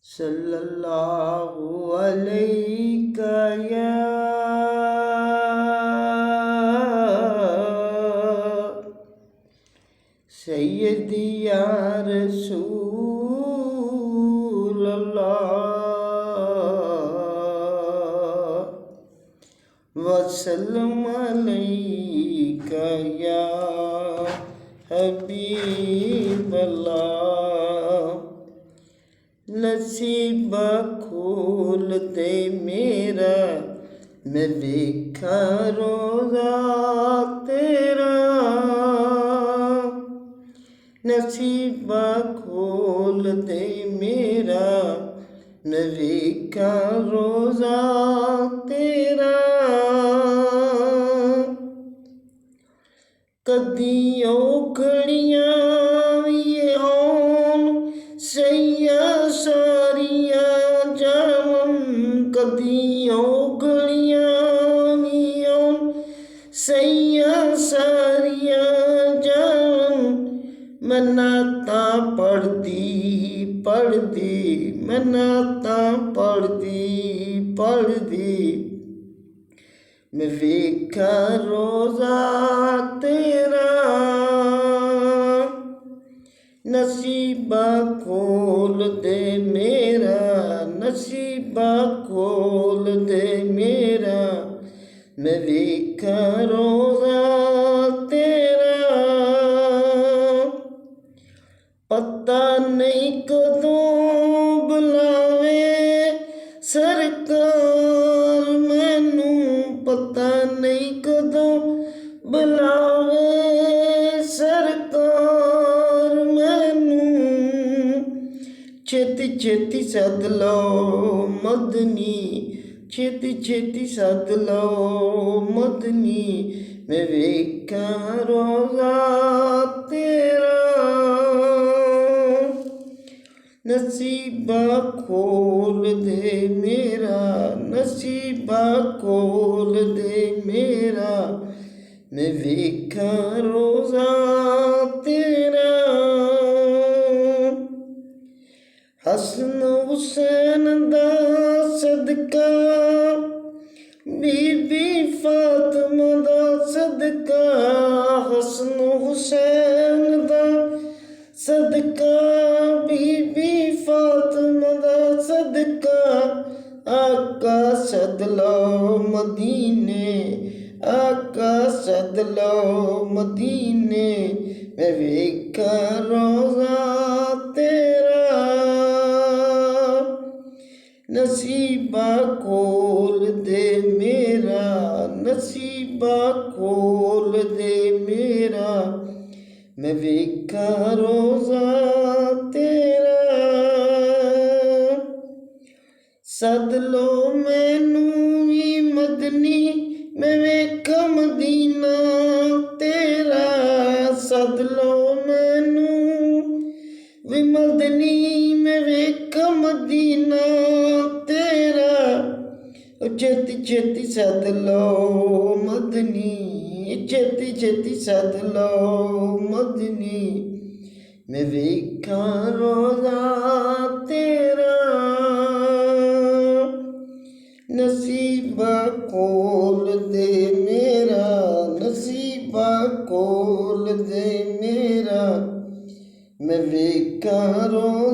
सल्लल्लाहु अलैका या सय्यदी या रसूल अल्लाह वसल्लम अलैका या हबीब अल्लाह। नसीबा खोल दे मेरा, मैं देखा रोज़ा तेरा। नसीबा खोल दे मेरा, मैं देखा रोज़ा तेरा। कदियों घड़ियां ये होन सैया सारियां जावन। कदियों घड़ियां ये होन सैया सारियां जावन। मन्नता पढ़दी पढ़दी, मन्नता पढ़दी मैं वेखा रोज़ा तेरा। नसीबा खोल दे मेरा, नसीबा खोल दे मेरा, मैं वेखा रोज़ा तेरा। पता नहीं कदों बुलावे सरकार मैनू, पता नहीं कदों बुलावे सरकार मैनू। छेती छेती सद लो मदनी, छेती छेती सद लो मदनी, मैं वेखा रोज़ा तेरा। नसीबा खोल दे मेरा, नसीबा खोल दे मेरा, मैं वेखा रोज़ा तेरा। हसन हुसैन दा सदका, बीबी फातिमा दा सदका। हसन हुसैन दा सदका, बीबी फातिमा दा सदका। आका सद लो मदीने, आका सद लो मदीने, मैं वेखा रोज़ा तेरा। नसीबा खोल दे मेरा, नसीबा खोल दे मेरा, मैं वेखा रोज़ा तेरा। सद लो मैनू भी मदनी, मैं वेखा मदीना तेरा। सद लो मैनू भी मदनी, मैं वेखा मदीना तेरा। छेती छेती सद लो मदनी, छेती छेती सद लो मदनी, मैं वेखा रोज़ा तेरा। नसीबा खोल दे मेरा, नसीबा खोल दे मेरा, मैं वेखा रोज़ा